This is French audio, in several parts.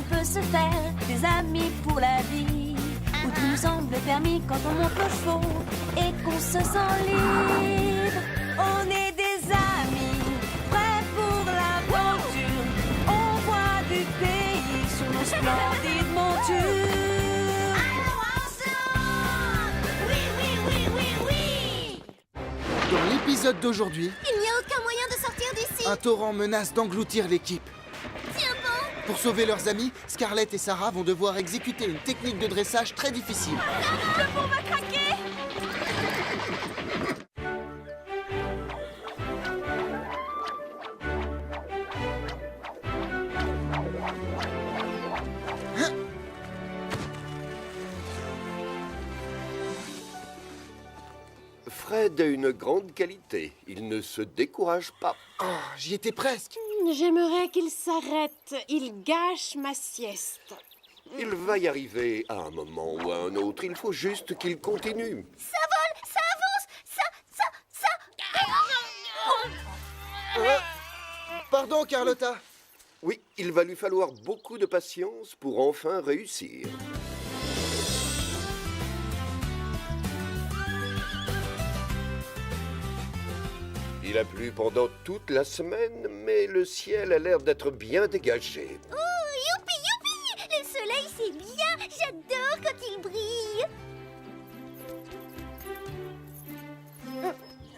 peut se faire des amis pour la vie, où tout nous semble permis quand on monte nos chevaux et qu'on se sent libre. On est des amis, prêts pour l'aventure. On voit du pays sur nos splendides montures. Allons ensemble! Oui, oui, oui, oui, oui! Dans l'épisode d'aujourd'hui, Il n'y a aucun moyen de sortir d'ici. un torrent menace d'engloutir l'équipe. Tiens bon! Pour sauver leurs amis, Scarlett et Sarah vont devoir exécuter une technique de dressage très difficile. Le pont va craquer! Fred a une grande qualité. Il ne se décourage pas. Oh, j'y étais presque. J'aimerais qu'il s'arrête. Il gâche ma sieste. Il va y arriver à un moment ou à un autre. Il faut juste qu'il continue. Ça vole! Ça avance! Ça... Pardon, Carlotta. Oui, il va lui falloir beaucoup de patience pour enfin réussir. Il a plu pendant toute la semaine, mais le ciel a l'air d'être bien dégagé. Oh, youpi, youpi! Le soleil, c'est bien! J'adore quand il brille!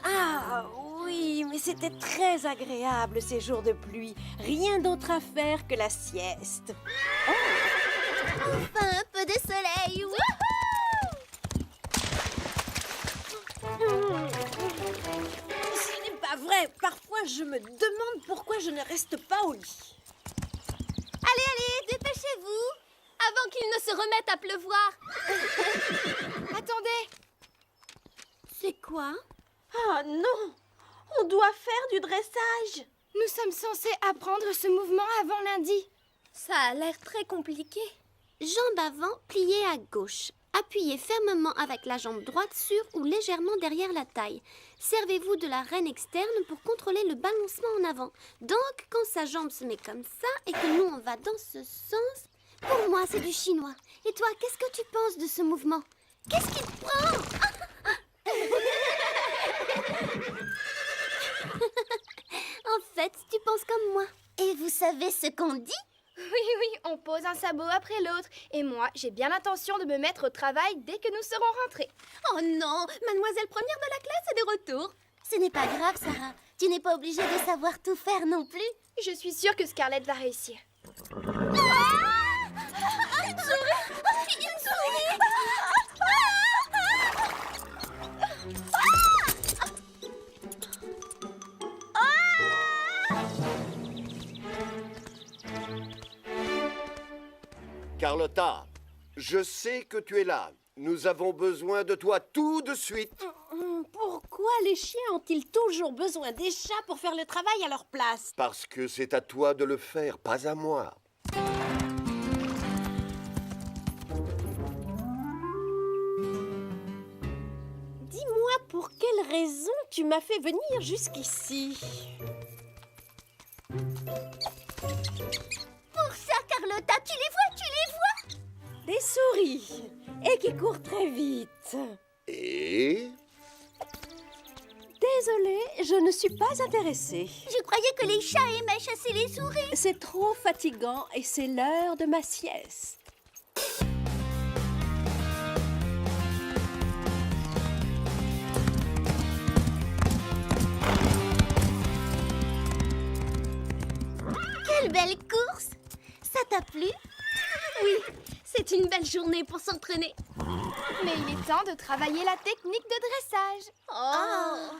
Ah oui, mais c'était très agréable ces jours de pluie. Rien d'autre à faire que la sieste. Enfin, un peu de soleil! Wouhou! Ce n'est pas vrai. Parfois, je me demande pourquoi je ne reste pas au lit. Allez, allez, dépêchez-vous! Avant qu'il ne se remette à pleuvoir! Attendez! C'est quoi? Ah non, on doit faire du dressage. Nous sommes censés apprendre ce mouvement avant lundi. Ça a l'air très compliqué. Jambe avant, pliée à gauche. Appuyez fermement avec la jambe droite sur ou légèrement derrière la taille. Servez-vous de la reine externe pour contrôler le balancement en avant. Donc, quand sa jambe se met comme ça et que nous on va dans ce sens, pour moi c'est du chinois. Et toi, qu'est-ce que tu penses de ce mouvement? Qu'est-ce qui te prend? En fait, tu penses comme moi. Et vous savez ce qu'on dit? Oui, on pose un sabot après l'autre. Et moi, j'ai bien l'intention de me mettre au travail dès que nous serons rentrés. Oh non, mademoiselle première de la classe est de retour. Ce n'est pas grave, Sarah. Tu n'es pas obligée de savoir tout faire non plus. Je suis sûre que Scarlett va réussir. Une souris! Une souris! Carlotta, je sais que tu es là. Nous avons besoin de toi tout de suite. Pourquoi les chiens ont-ils toujours besoin des chats pour faire le travail à leur place? Parce que c'est à toi de le faire, pas à moi. Dis-moi pour quelle raison tu m'as fait venir jusqu'ici? Pour ça, Carlotta, tu les vois? Des souris, et qui courent très vite. Et... Désolée, je ne suis pas intéressée. Je croyais que les chats aimaient chasser les souris. C'est trop fatigant et c'est l'heure de ma sieste. Quelle belle course! Ça t'a plu? Oui, c'est une belle journée pour s'entraîner. Mais il est temps de travailler la technique de dressage. Oh.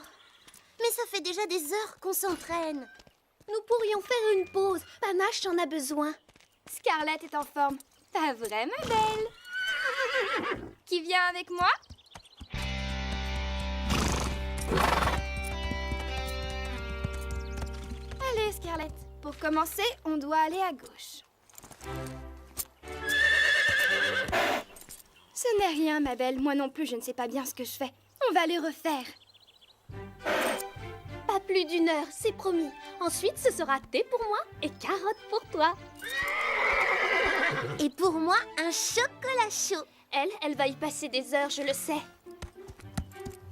Mais ça fait déjà des heures qu'on s'entraîne. Nous pourrions faire une pause. Panache en a besoin. Scarlett est en forme. Pas vrai, ma belle? Qui vient avec moi? Allez, Scarlett. Pour commencer, on doit aller à gauche. Ce n'est rien, ma belle. Moi non plus, je ne sais pas bien ce que je fais. On va les refaire. Pas plus d'une heure, c'est promis. Ensuite, ce sera thé pour moi et carottes pour toi. Et pour moi, un chocolat chaud. Elle va y passer des heures, je le sais.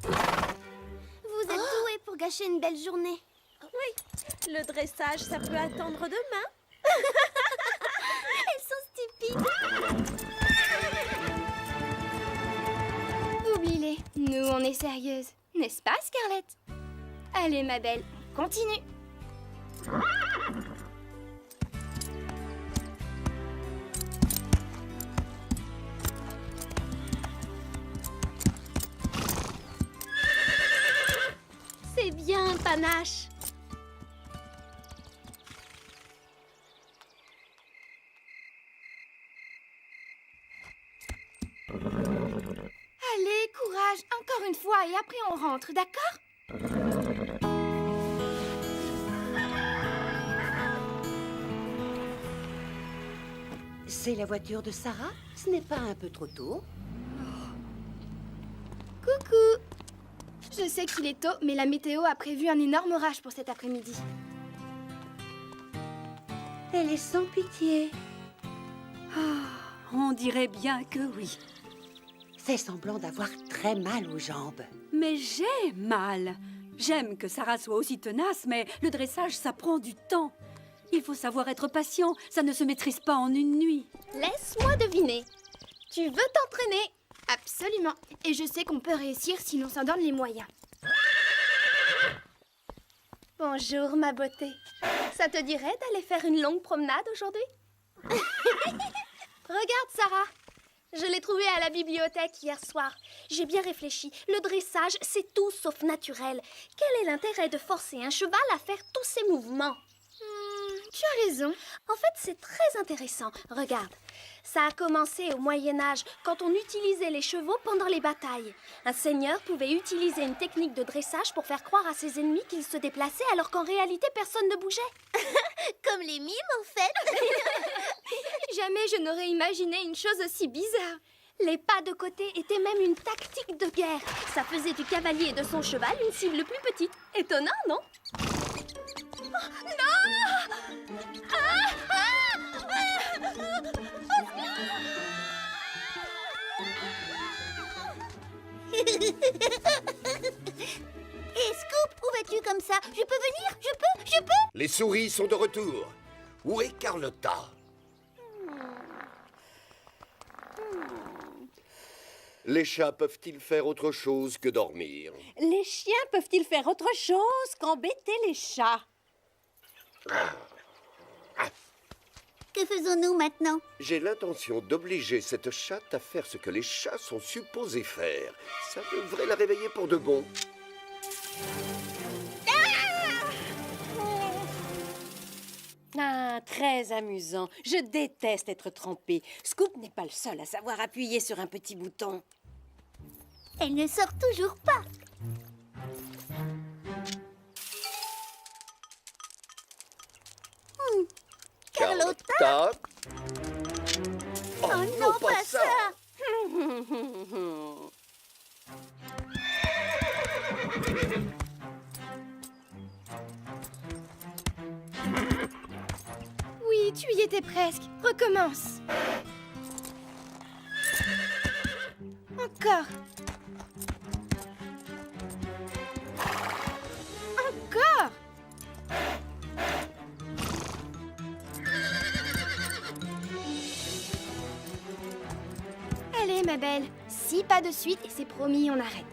Vous êtes doués pour gâcher une belle journée. Le dressage, ça peut attendre demain. Elles sont stupides. Oublie-les, nous on est sérieuses. N'est-ce pas, Scarlett? Allez, ma belle, continue. C'est bien, Panache. Allez, courage, encore une fois, et après on rentre, d'accord? C'est la voiture de Sarah? Ce n'est pas un peu trop tôt? Coucou! Je sais qu'il est tôt, mais la météo a prévu un énorme orage pour cet après-midi. Elle est sans pitié. On dirait bien que oui. Fait semblant d'avoir très mal aux jambes. Mais j'ai mal. J'aime que Sarah soit aussi tenace, mais le dressage, ça prend du temps. Il faut savoir être patient, ça ne se maîtrise pas en une nuit. Laisse-moi deviner. Tu veux t'entraîner? Absolument. Et je sais qu'on peut réussir si l'on s'en donne les moyens. Bonjour, ma beauté. Ça te dirait d'aller faire une longue promenade aujourd'hui? Regarde, Sarah. Je l'ai trouvé à la bibliothèque hier soir. J'ai bien réfléchi. Le dressage, c'est tout sauf naturel. Quel est l'intérêt de forcer un cheval à faire tous ces mouvements? Tu as raison. En fait, c'est très intéressant. Regarde, ça a commencé au Moyen-Âge, quand on utilisait les chevaux pendant les batailles. Un seigneur pouvait utiliser une technique de dressage pour faire croire à ses ennemis qu'il se déplaçait alors qu'en réalité, personne ne bougeait. Comme les mimes, en fait. Jamais je n'aurais imaginé une chose aussi bizarre. Les pas de côté étaient même une tactique de guerre. Ça faisait du cavalier et de son cheval une cible plus petite. Étonnant, non? Et Scoop, où vas-tu comme ça? Je peux venir? Je peux? Les souris sont de retour. Où est Carlotta? Les chats peuvent-ils faire autre chose que dormir? Les chiens peuvent-ils faire autre chose qu'embêter les chats? Que faisons-nous maintenant? J'ai l'intention d'obliger cette chatte à faire ce que les chats sont supposés faire. Ça devrait la réveiller pour de bon. Ah, très amusant. Je déteste être trempée. Scoop n'est pas le seul à savoir appuyer sur un petit bouton. Elle ne sort toujours pas. Carlotta? Oh, non, pas ça! Oui, tu y étais presque. Recommence. Encore. Encore. Allez, ma belle. 6 pas de suite et c'est promis, on arrête.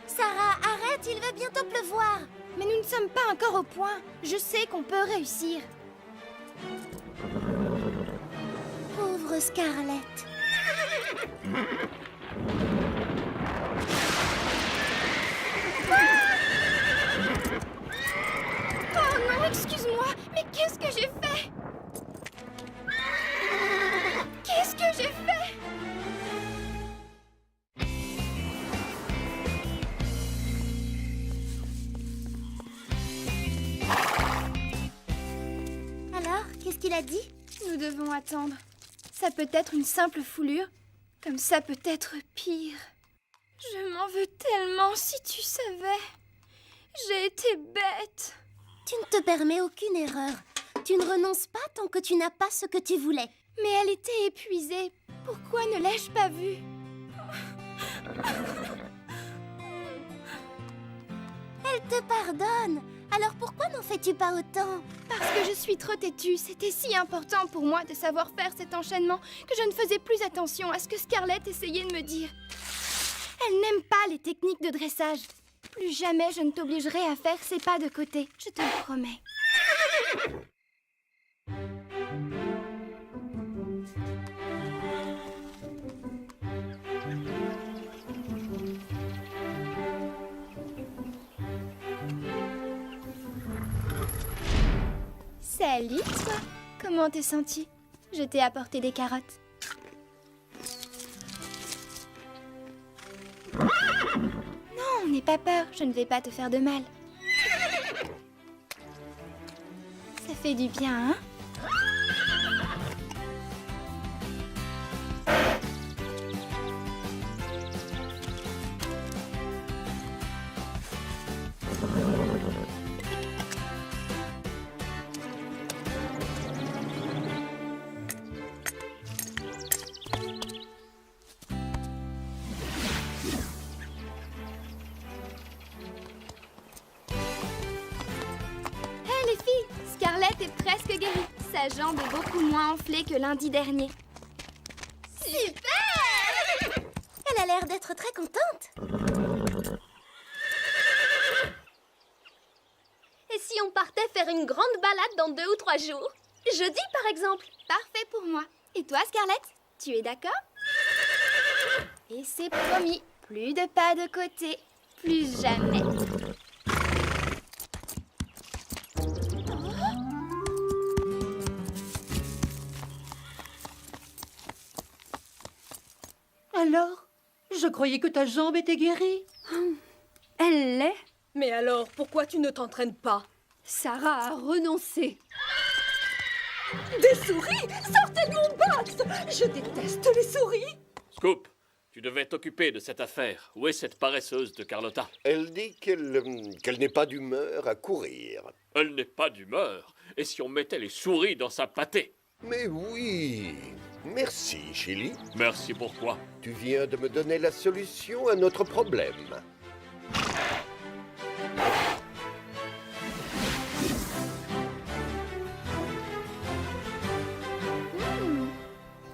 Sarah, arrête, il va bientôt pleuvoir. Mais nous ne sommes pas encore au point. Je sais qu'on peut réussir. Pauvre Scarlett. Oh non, excuse-moi, mais qu'est-ce que j'ai fait? Qu'est-ce que j'ai fait? Alors, qu'est-ce qu'il a dit? Nous devons attendre. Ça peut être une simple foulure, comme ça peut être pire. Je m'en veux tellement, si tu savais. J'ai été bête. Tu ne te permets aucune erreur. Tu ne renonces pas tant que tu n'as pas ce que tu voulais. Mais elle était épuisée. Pourquoi ne l'ai-je pas vue? Elle te pardonne. Alors pourquoi n'en fais-tu pas autant? Parce que je suis trop têtue. C'était si important pour moi de savoir faire cet enchaînement que je ne faisais plus attention à ce que Scarlett essayait de me dire. Elle n'aime pas les techniques de dressage. Plus jamais je ne t'obligerai à faire ces pas de côté, je te le promets. Salut, toi. Comment t'es sentie? Je t'ai apporté des carottes. Non, n'aie pas peur, je ne vais pas te faire de mal. Ça fait du bien, hein? Scarlett est presque guérie. Sa jambe est beaucoup moins enflée que lundi dernier. Super! Elle a l'air d'être très contente. Et si on partait faire une grande balade dans 2 ou 3 jours? Jeudi, par exemple. Parfait pour moi. Et toi, Scarlett? Tu es d'accord? Et c'est promis, plus de pas de côté, plus jamais. Alors, je croyais que ta jambe était guérie. Elle l'est. Mais alors, pourquoi tu ne t'entraînes pas? Sarah a renoncé. Des souris? Sortez de mon box! Je déteste les souris! Scoop, tu devais t'occuper de cette affaire. Où est cette paresseuse de Carlotta? Elle dit qu'elle n'est pas d'humeur à courir. Elle n'est pas d'humeur. Et si on mettait les souris dans sa pâtée? Mais oui. Merci, Chili. Merci pourquoi? Tu viens de me donner la solution à notre problème.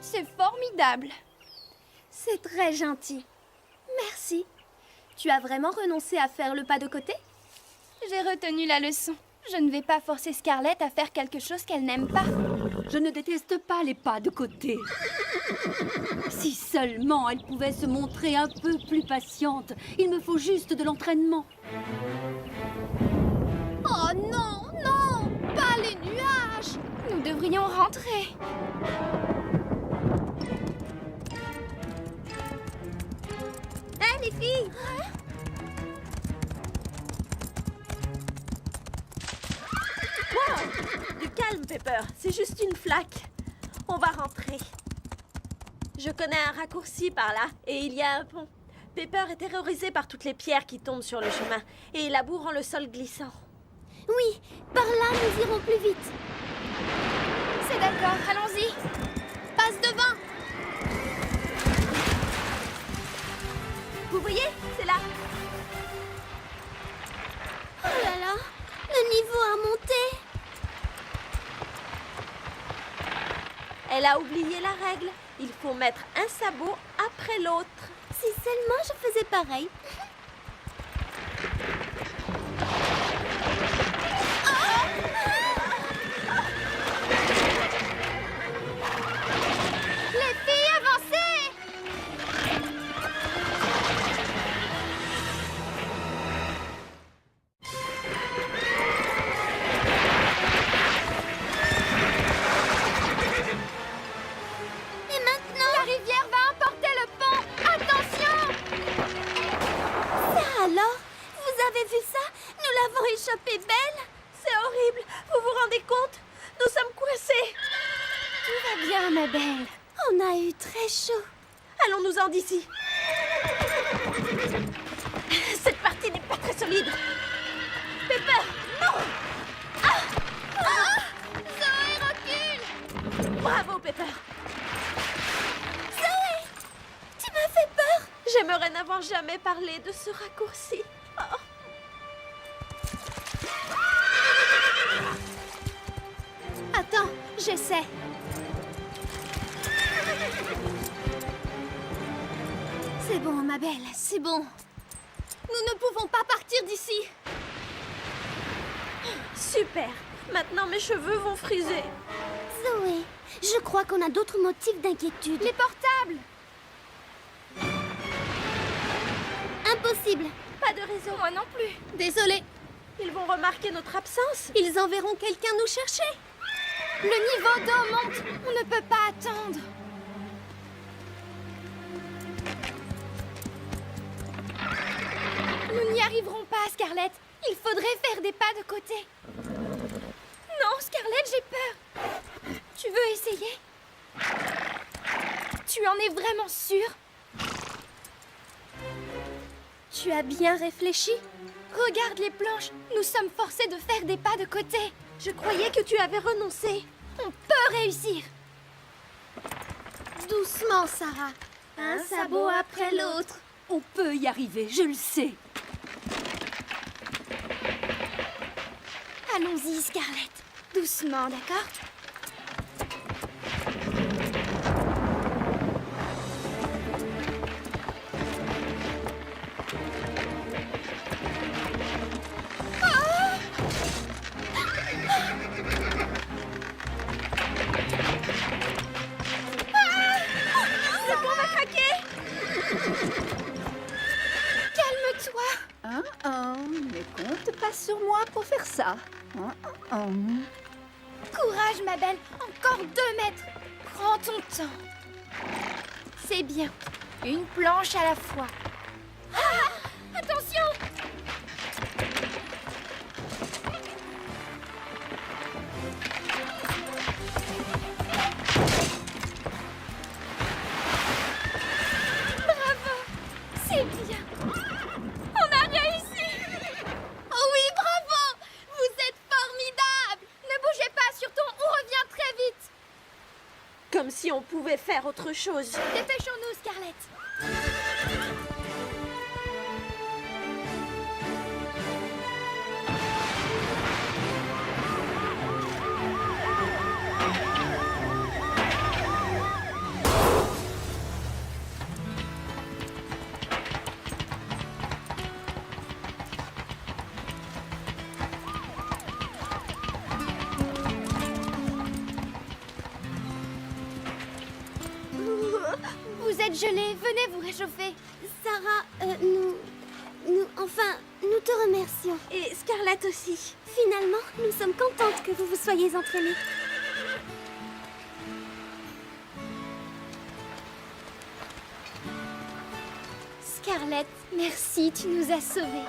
C'est formidable. C'est très gentil. Merci. Tu as vraiment renoncé à faire le pas de côté? J'ai retenu la leçon. Je ne vais pas forcer Scarlett à faire quelque chose qu'elle n'aime pas. Je ne déteste pas les pas de côté. Si seulement elle pouvait se montrer un peu plus patiente. Il me faut juste de l'entraînement. Oh non, non, pas les nuages. Nous devrions rentrer. Hé, les filles! Du calme, Pepper. C'est juste une flaque. On va rentrer. Je connais un raccourci par là, et il y a un pont. Pepper est terrorisée par toutes les pierres qui tombent sur le chemin, et la boue rend le sol glissant. Oui, par là, nous irons plus vite. C'est d'accord, allons-y. Passe devant. Vous voyez? C'est là. Oh là là, le niveau a monté. Elle a oublié la règle. Il faut mettre un sabot après l'autre. Si seulement je faisais pareil. Les filles, avancez! Et maintenant? La rivière va emporter le pont. Attention! Ça alors? Vous avez vu ça? Nous l'avons échappée belle. C'est horrible. Vous vous rendez compte? Nous sommes coincés. Tout va bien, ma belle. On a eu très chaud. Allons-nous-en d'ici. Cette partie n'est pas très solide. Pepper, non! Zoé, recule! Bravo, Pepper. désolée de ce raccourci. Oh. Attends, j'essaie. C'est bon, ma belle, c'est bon. Nous ne pouvons pas partir d'ici. Super. Maintenant, mes cheveux vont friser. Zoé, je crois qu'on a d'autres motifs d'inquiétude. Les portables! Impossible. Pas de raison. Moi non plus. Désolée. Ils vont remarquer notre absence. Ils enverront quelqu'un nous chercher. Le niveau d'eau monte. On ne peut pas attendre. Nous n'y arriverons pas, Scarlett. Il faudrait faire des pas de côté. Non, Scarlett, j'ai peur. Tu veux essayer? Tu en es vraiment sûre? Tu as bien réfléchi? Regarde les planches. Nous sommes forcés de faire des pas de côté. Je croyais que tu avais renoncé. On peut réussir. Doucement, Sarah. Un sabot après l'autre. On peut y arriver, je le sais. Allons-y, Scarlett. Doucement, d'accord? Ne compte pas sur moi pour faire ça. Courage, ma belle. Encore 2 mètres. Prends ton temps. C'est bien. Une planche à la fois. Ah! Attention! Bravo! C'est bien. On a réussi! Oh oui, bravo! Vous êtes formidable! Ne bougez pas, surtout, on revient très vite! Comme si on pouvait faire autre chose. Dépêchons-nous, Scarlett! Vous êtes gelée, venez vous réchauffer. Sarah, nous te remercions. Et Scarlett aussi. Finalement, nous sommes contentes que vous vous soyez entraînés. Scarlett, merci, tu nous as sauvés.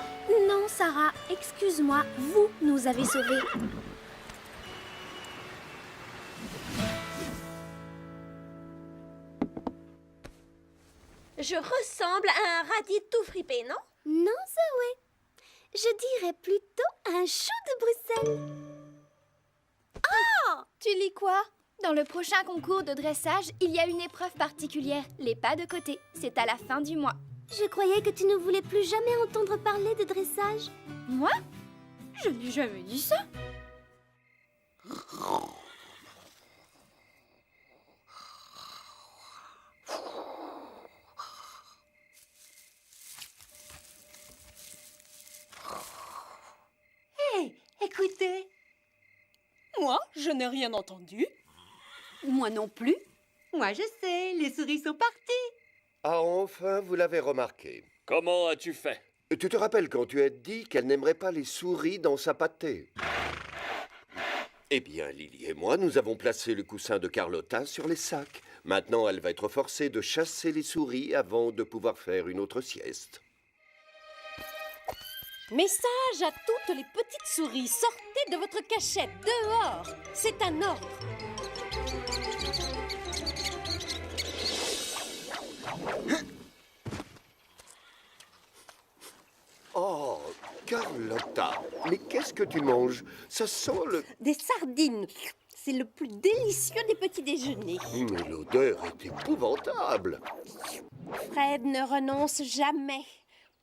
Non, Sarah, excuse-moi, vous nous avez sauvés. Je ressemble à un radis tout fripé, non? Non, Zoé. Je dirais plutôt un chou de Bruxelles. Oh! Tu lis quoi? Dans le prochain concours de dressage, il y a une épreuve particulière, les pas de côté. C'est à la fin du mois. Je croyais que tu ne voulais plus jamais entendre parler de dressage. Moi? Je n'ai jamais dit ça. Hé, écoutez. Moi, je n'ai rien entendu. Moi non plus. Moi, je sais, les souris sont parties. Ah, enfin, vous l'avez remarqué. Comment as-tu fait? Tu te rappelles quand tu as dit qu'elle n'aimerait pas les souris dans sa pâtée? Eh bien, Lily et moi, nous avons placé le coussin de Carlotta sur les sacs. Maintenant, elle va être forcée de chasser les souris avant de pouvoir faire une autre sieste. Message à toutes les petites souris, sortez de votre cachette, dehors. C'est un ordre. Oh, Carlotta, mais qu'est-ce que tu manges? Ça sent le... Des sardines. C'est le plus délicieux des petits déjeuners. Mais l'odeur est épouvantable. Fred ne renonce jamais.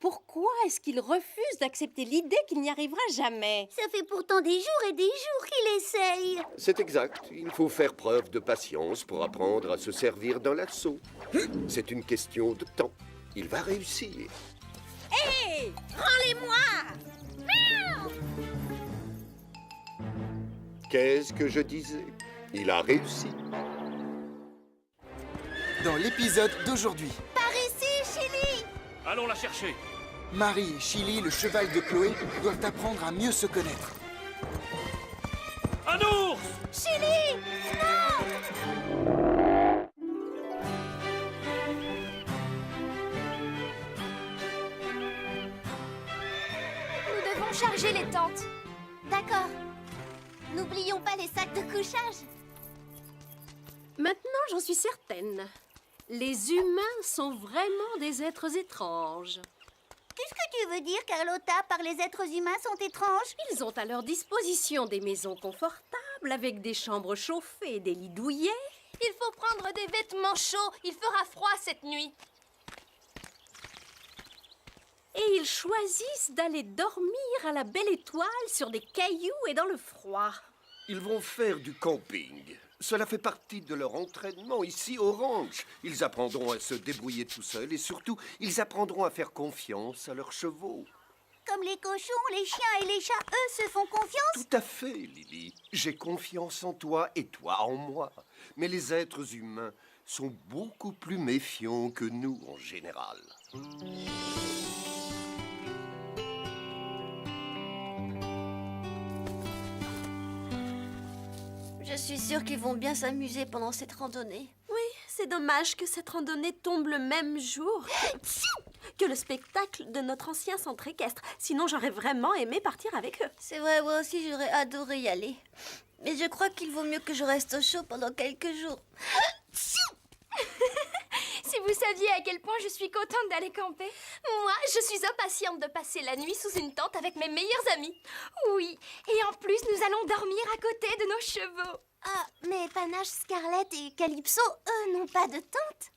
Pourquoi est-ce qu'il refuse d'accepter l'idée qu'il n'y arrivera jamais? Ça fait pourtant des jours et des jours qu'il essaye. C'est exact. Il faut faire preuve de patience pour apprendre à se servir d'un lasso. C'est une question de temps. Il va réussir. Hé! Rends-les-moi! Qu'est-ce que je disais? Il a réussi. Dans l'épisode d'aujourd'hui, Par ici, Chili! Allons la chercher. Marie et Chili, le cheval de Chloé, doivent apprendre à mieux se connaître. Un ours! Chili! Nous devons charger les tentes. D'accord. N'oublions pas les sacs de couchage. Maintenant, j'en suis certaine. Les humains sont vraiment des êtres étranges. Qu'est-ce que tu veux dire, Carlotta, par les êtres humains sont étranges? Ils ont à leur disposition des maisons confortables avec des chambres chauffées et des lits douillets. Il faut prendre des vêtements chauds. Il fera froid cette nuit. Et ils choisissent d'aller dormir à la belle étoile sur des cailloux et dans le froid. Ils vont faire du camping. Cela fait partie de leur entraînement ici au ranch. Ils apprendront à se débrouiller tout seuls et surtout, ils apprendront à faire confiance à leurs chevaux. Comme les cochons, les chiens et les chats, eux, se font confiance? Tout à fait, Lily. J'ai confiance en toi et toi en moi. Mais les êtres humains sont beaucoup plus méfiants que nous en général. Je suis sûre qu'ils vont bien s'amuser pendant cette randonnée. Oui, c'est dommage que cette randonnée tombe le même jour que le spectacle de notre ancien centre équestre. Sinon, j'aurais vraiment aimé partir avec eux. C'est vrai, moi aussi j'aurais adoré y aller. Mais je crois qu'il vaut mieux que je reste au chaud pendant quelques jours. Si vous saviez à quel point je suis contente d'aller camper. Moi, je suis impatiente de passer la nuit sous une tente avec mes meilleurs amis. Oui, et en plus, nous allons dormir à côté de nos chevaux. Ah, mais Panache, Scarlett et Calypso, eux, n'ont pas de tente.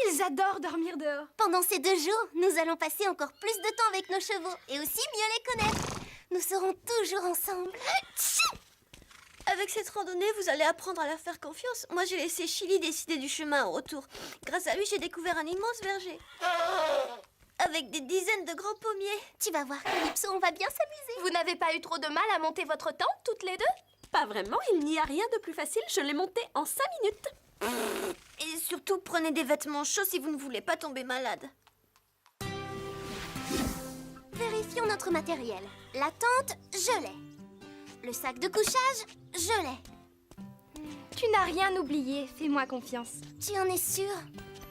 Ils adorent dormir dehors. Pendant ces 2 jours, nous allons passer encore plus de temps avec nos chevaux et aussi mieux les connaître. Nous serons toujours ensemble. Avec cette randonnée, vous allez apprendre à leur faire confiance. Moi, j'ai laissé Chili décider du chemin au retour. Grâce à lui, j'ai découvert un immense verger. Avec des dizaines de grands pommiers. Tu vas voir, Calypso, on va bien s'amuser. Vous n'avez pas eu trop de mal à monter votre tente, toutes les deux? Pas vraiment, il n'y a rien de plus facile. Je l'ai monté en 5 minutes. Et surtout, prenez des vêtements chauds si vous ne voulez pas tomber malade. Vérifions notre matériel. La tente, je l'ai. Le sac de couchage, je l'ai. Tu n'as rien oublié, fais-moi confiance. Tu en es sûre?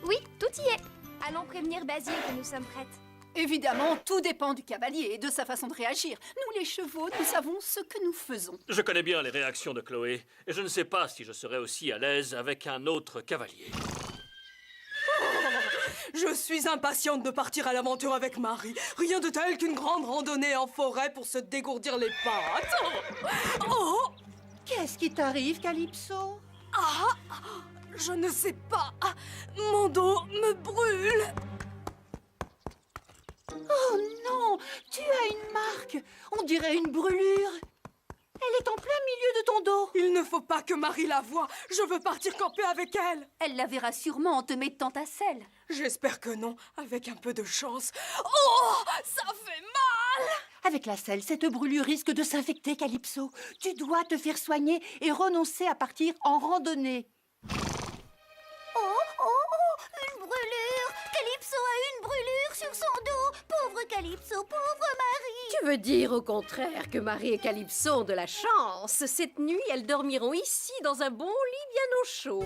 Oui, tout y est. Allons prévenir Basile que nous sommes prêtes. Évidemment, tout dépend du cavalier et de sa façon de réagir. Nous, les chevaux, nous savons ce que nous faisons. Je connais bien les réactions de Chloé, et je ne sais pas si je serais aussi à l'aise avec un autre cavalier. Je suis impatiente de partir à l'aventure avec Marie. Rien de tel qu'une grande randonnée en forêt pour se dégourdir les pattes. Oh! Qu'est-ce qui t'arrive, Calypso? Ah! Je ne sais pas. Mon dos me brûle. Oh non! Tu as une marque! On dirait une brûlure! Elle est en plein milieu de ton dos! Il ne faut pas que Marie la voie. Je veux partir camper avec elle. Elle la verra sûrement en te mettant à selle. J'espère que non, avec un peu de chance. Oh! Ça fait mal! Avec la selle, cette brûlure risque de s'infecter, Calypso. Tu dois te faire soigner et renoncer à partir en randonnée. Une brûlure! Calypso a une brûlure sur son dos! Pauvre Calypso, pauvre Marie! Tu veux dire au contraire que Marie et Calypso ont de la chance. Cette nuit, elles dormiront ici dans un bon lit bien au chaud.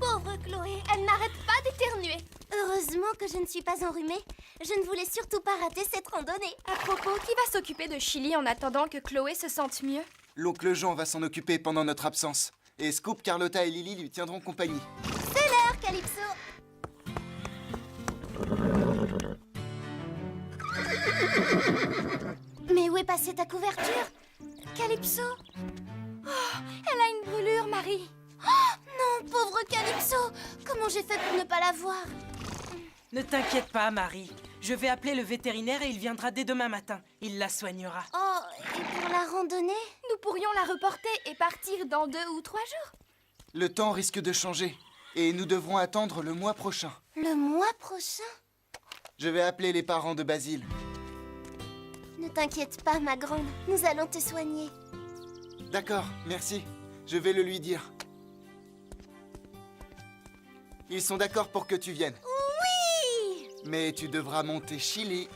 Pauvre Chloé! Elle n'arrête pas d'éternuer. Heureusement que je ne suis pas enrhumée. Je ne voulais surtout pas rater cette randonnée. À propos, qui va s'occuper de Chili en attendant que Chloé se sente mieux? L'oncle Jean va s'en occuper pendant notre absence. Et Scoop, Carlotta et Lily lui tiendront compagnie. C'est l'heure, Calypso! Mais où est passée ta couverture? Calypso? Oh, elle a une brûlure, Marie. Oh, non, pauvre Calypso! Comment j'ai fait pour ne pas la voir? Ne t'inquiète pas, Marie. Je vais appeler le vétérinaire et il viendra dès demain matin. Il la soignera. Oh, et pour la randonnée? Nous pourrions la reporter et partir dans 2 ou 3 jours. Le temps risque de changer. Et nous devrons attendre le mois prochain. Le mois prochain? Je vais appeler les parents de Basile. Ne t'inquiète pas, ma grande. Nous allons te soigner. D'accord, merci. Je vais le lui dire. Ils sont d'accord pour que tu viennes. Oui! Mais tu devras monter Chili.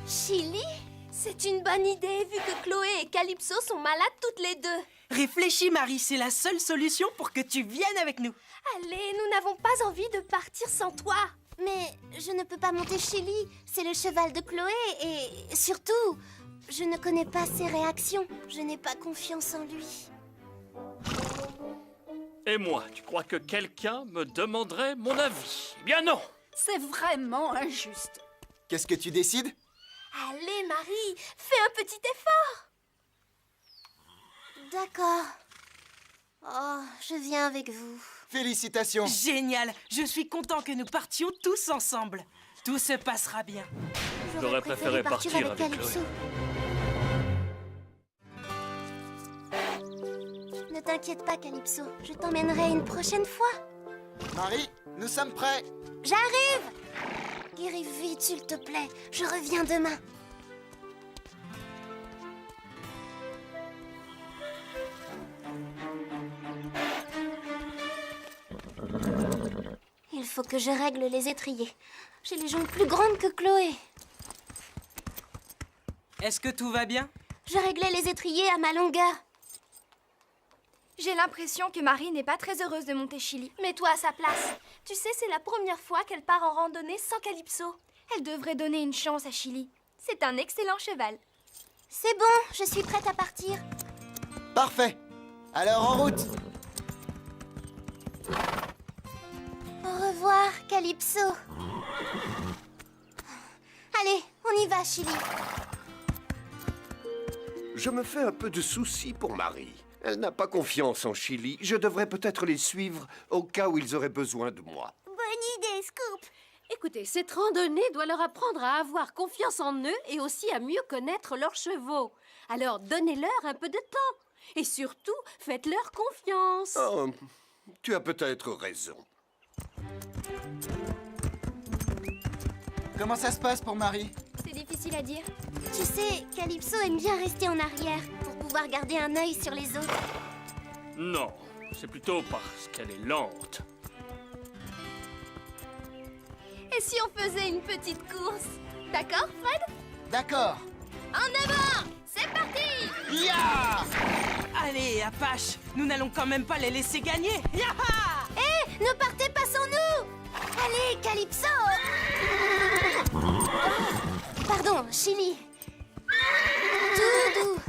Chili? C'est une bonne idée, vu que Chloé et Calypso sont malades toutes les deux. Réfléchis, Marie, c'est la seule solution pour que tu viennes avec nous. Allez, nous n'avons pas envie de partir sans toi. Mais je ne peux pas monter Chili. C'est le cheval de Chloé et surtout, je ne connais pas ses réactions. Je n'ai pas confiance en lui. Et moi, tu crois que quelqu'un me demanderait mon avis? Eh bien non! C'est vraiment injuste. Qu'est-ce que tu décides? Allez, Marie, fais un petit effort. D'accord. Oh, je viens avec vous. Félicitations! Génial! Je suis content que nous partions tous ensemble. Tout se passera bien. J'aurais préféré partir avec Calypso. Ne t'inquiète pas, Calypso. Je t'emmènerai une prochaine fois. Marie, nous sommes prêts! J'arrive! Guéris vite, s'il te plaît. Je reviens demain. Il faut que je règle les étriers. J'ai les jambes plus grandes que Chloé. Est-ce que tout va bien? Je réglais les étriers à ma longueur. J'ai l'impression que Marie n'est pas très heureuse de monter Chili. Mets-toi à sa place. Tu sais, c'est la première fois qu'elle part en randonnée sans Calypso. Elle devrait donner une chance à Chili. C'est un excellent cheval. C'est bon, je suis prête à partir. Parfait! Alors en route! Au revoir, Calypso. Allez, on y va, Chili. Je me fais un peu de soucis pour Marie. Elle n'a pas confiance en Chili. Je devrais peut-être les suivre au cas où ils auraient besoin de moi. Bonne idée, Scoop. Écoutez, cette randonnée doit leur apprendre à avoir confiance en eux et aussi à mieux connaître leurs chevaux. Alors donnez-leur un peu de temps. Et surtout, faites-leur confiance. Oh, tu as peut-être raison. Comment ça se passe pour Marie? C'est difficile à dire. Tu sais, Calypso aime bien rester en arrière pour pouvoir garder un œil sur les autres. Non, c'est plutôt parce qu'elle est lente. Et si on faisait une petite course? D'accord, Fred? D'accord! En avant! C'est parti! Ya! Allez, Apache, nous n'allons quand même pas les laisser gagner. Yaha! Hé, ne partez pas sans nous! Allez, Calypso! Pardon, Chili. Doudou,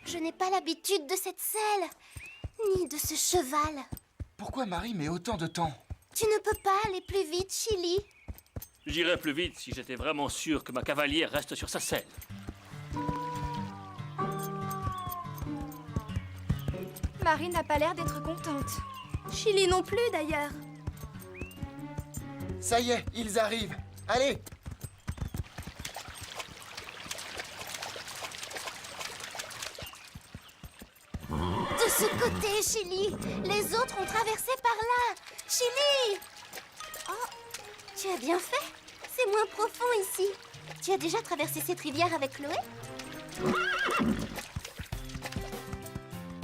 je n'ai pas l'habitude de cette selle, ni de ce cheval. Pourquoi Marie met autant de temps? Tu ne peux pas aller plus vite, Chili. J'irais plus vite si j'étais vraiment sûr que ma cavalière reste sur sa selle. Marie n'a pas l'air d'être contente. Chili non plus, d'ailleurs. Ça y est, ils arrivent. Allez! De ce côté, Chili. Les autres ont traversé par là. Chili! Oh, tu as bien fait. C'est moins profond ici. Tu as déjà traversé cette rivière avec Chloé?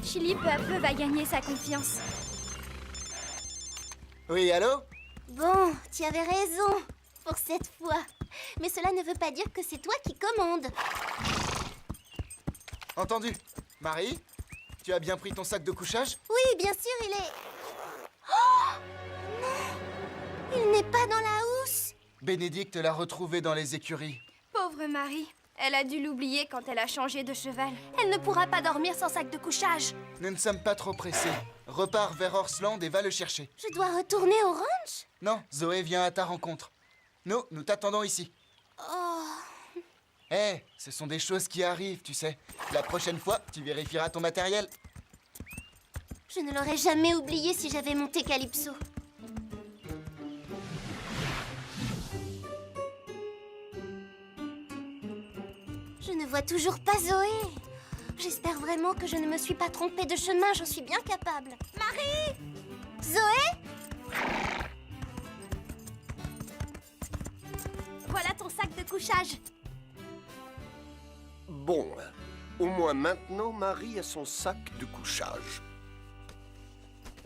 Chili, peu à peu, va gagner sa confiance. Oui, allô? Bon, tu avais raison. Pour cette fois. Mais cela ne veut pas dire que c'est toi qui commandes. Entendu. Marie, tu as bien pris ton sac de couchage? Oui, bien sûr, il est... Oh non! Il n'est pas dans la housse. Bénédicte l'a retrouvé dans les écuries. Pauvre Marie. Elle a dû l'oublier quand elle a changé de cheval. Elle ne pourra pas dormir sans sac de couchage. Nous ne sommes pas trop pressés. Repars vers Horseland et va le chercher. Je dois retourner au ranch? Non, Zoé vient à ta rencontre. Nous t'attendons ici. Oh... Hé, ce sont des choses qui arrivent, tu sais. La prochaine fois, tu vérifieras ton matériel. Je ne l'aurais jamais oublié si j'avais monté Calypso. Je ne vois toujours pas Zoé. J'espère vraiment que je ne me suis pas trompée de chemin, j'en suis bien capable. Marie! Zoé? Voilà ton sac de couchage. Bon, au moins maintenant, Marie a son sac de couchage.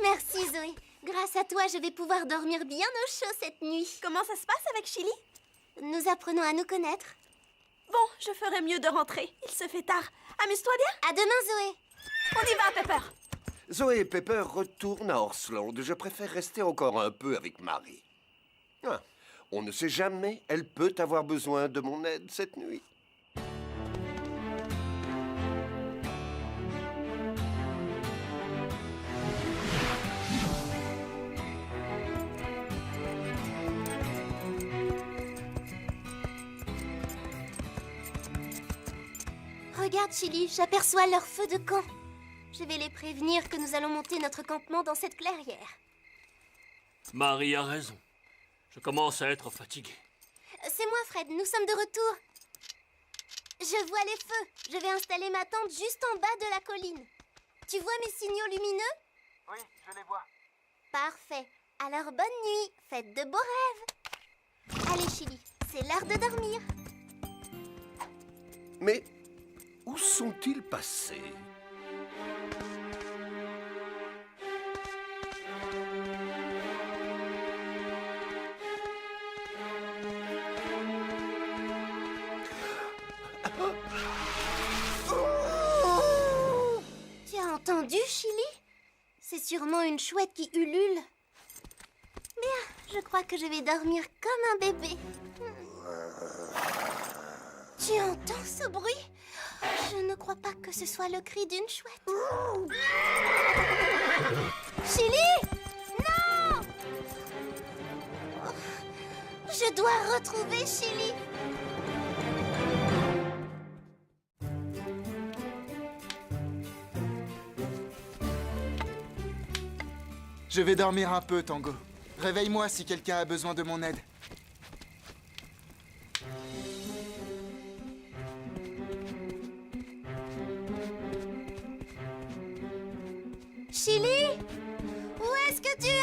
Merci Zoé. Grâce à toi, je vais pouvoir dormir bien au chaud cette nuit. Comment ça se passe avec Chili? Nous apprenons à nous connaître. Bon, je ferais mieux de rentrer. Il se fait tard. Amuse-toi bien. À demain, Zoé. On y va, Pepper. Zoé et Pepper retournent à Horsland. Je préfère rester encore un peu avec Marie. Ah, on ne sait jamais, elle peut avoir besoin de mon aide cette nuit. Regarde, Chili, j'aperçois leur feu de camp. Je vais les prévenir que nous allons monter notre campement dans cette clairière. Marie a raison. Je commence à être fatigué. C'est moi, Fred, nous sommes de retour. Je vois les feux. Je vais installer ma tente juste en bas de la colline. Tu vois mes signaux lumineux? Oui, je les vois. Parfait. Alors bonne nuit, faites de beaux rêves. Allez, Chili, c'est l'heure de dormir. Mais où sont-ils passés? Tu as entendu, Chili? C'est sûrement une chouette qui ulule. Bien, je crois que je vais dormir comme un bébé. Tu entends ce bruit? Je ne crois pas que ce soit le cri d'une chouette. Chili! Non! Je dois retrouver Chili. Je vais dormir un peu, Tango. Réveille-moi si quelqu'un a besoin de mon aide. Chili? Où est-ce que tu es?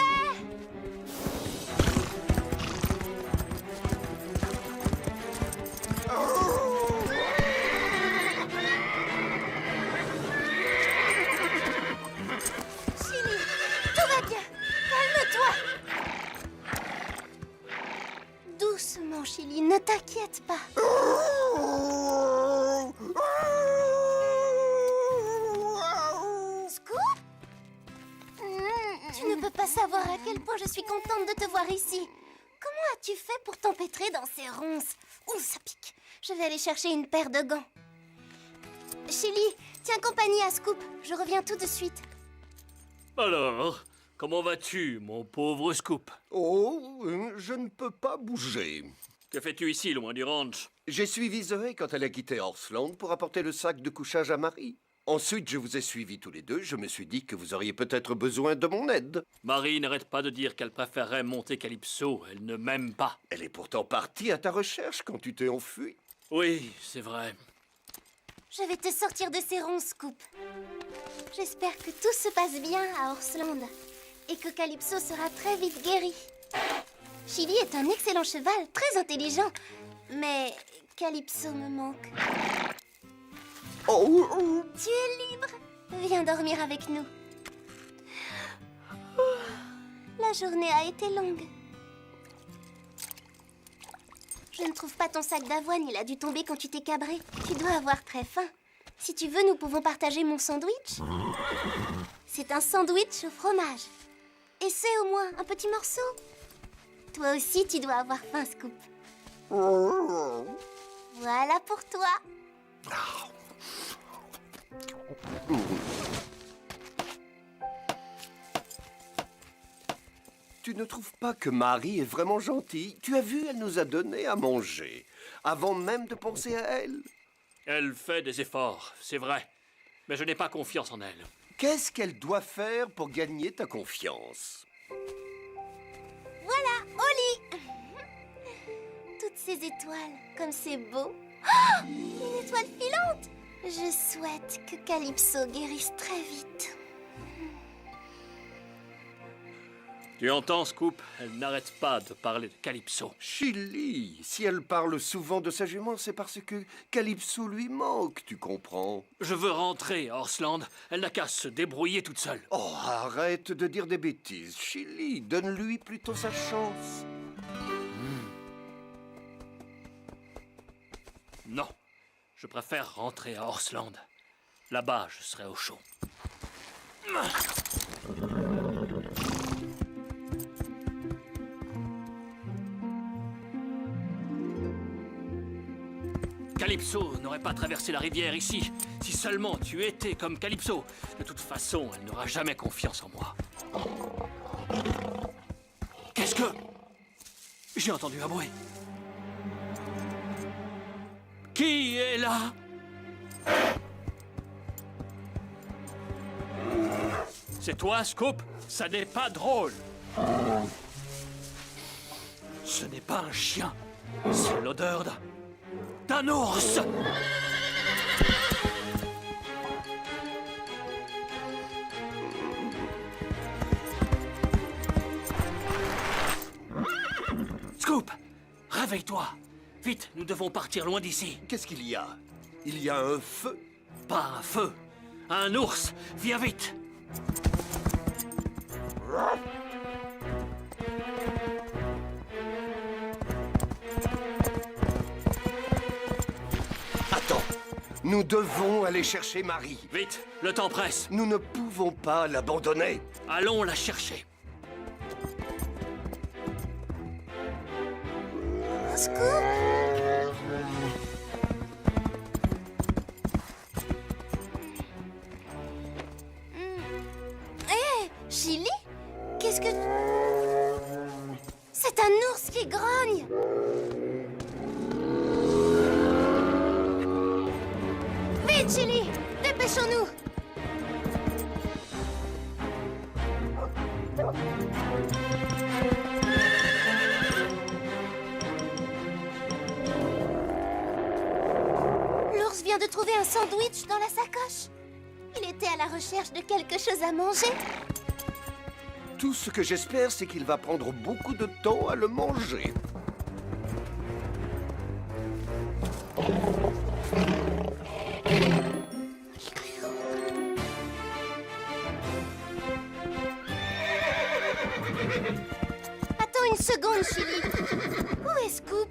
Chili, tout va bien. Calme-toi. Doucement, Chili, ne t'inquiète pas. Scoop? Tu ne peux pas savoir à quel point je suis contente de te voir ici. Comment as-tu fait pour t'empêtrer dans ces ronces? Ouh, ça pique. Je vais aller chercher une paire de gants. Chili, tiens compagnie à Scoop. Je reviens tout de suite. Alors, comment vas-tu, mon pauvre Scoop? Oh, je ne peux pas bouger. Que fais-tu ici, loin du ranch? J'ai suivi Zoé quand elle a quitté Horsland pour apporter le sac de couchage à Marie. Ensuite, je vous ai suivis tous les deux. Je me suis dit que vous auriez peut-être besoin de mon aide. Marie n'arrête pas de dire qu'elle préférerait monter Calypso. Elle ne m'aime pas. Elle est pourtant partie à ta recherche quand tu t'es enfui. Oui, c'est vrai. Je vais te sortir de ces ronces, Scoop. J'espère que tout se passe bien à Horsland et que Calypso sera très vite guéri. Chili est un excellent cheval, très intelligent. Mais Calypso me manque. Oh. Tu es libre. Viens dormir avec nous. La journée a été longue. Je ne trouve pas ton sac d'avoine, il a dû tomber quand tu t'es cabré. Tu dois avoir très faim. Si tu veux, nous pouvons partager mon sandwich. C'est un sandwich au fromage. Essaie au moins un petit morceau. Toi aussi, tu dois avoir faim, Scoop. Voilà pour toi. Tu ne trouves pas que Marie est vraiment gentille? Tu as vu, elle nous a donné à manger, avant même de penser à elle. Elle fait des efforts, c'est vrai. Mais je n'ai pas confiance en elle. Qu'est-ce qu'elle doit faire pour gagner ta confiance? Voilà, au lit. Toutes ces étoiles, comme c'est beau. Oh, une étoile filante! Je souhaite que Calypso guérisse très vite. Tu entends, Scoop? Elle n'arrête pas de parler de Calypso. Chili, si elle parle souvent de sa jument, c'est parce que Calypso lui manque, tu comprends? Je veux rentrer à Horsland. Elle n'a qu'à se débrouiller toute seule. Oh, arrête de dire des bêtises. Chili, donne-lui plutôt sa chance. Non, je préfère rentrer à Horsland. Là-bas, je serai au chaud. Calypso n'aurait pas traversé la rivière ici. Si seulement tu étais comme Calypso. De toute façon, elle n'aura jamais confiance en moi. Qu'est-ce que... J'ai entendu un bruit. Qui est là? C'est toi, Scoop? Ça n'est pas drôle. Ce n'est pas un chien. C'est l'odeur d'un ours. Scoop, réveille-toi. Vite, nous devons partir loin d'ici. Qu'est-ce qu'il y a? Il y a un feu? Pas un feu, un ours. Viens vite. Attends, nous devons aller chercher Marie. Vite, le temps presse. Nous ne pouvons pas l'abandonner. Allons la chercher. Scoop! Hé, Chili? Qu'est-ce que... C'est un ours qui grogne! Vite, Chili! Dépêchons-nous! L'ours vient de trouver un sandwich dans la sacoche. Il était à la recherche de quelque chose à manger. Tout ce que j'espère, c'est qu'il va prendre beaucoup de temps à le manger. Attends une seconde, Chili. Où est Scoop?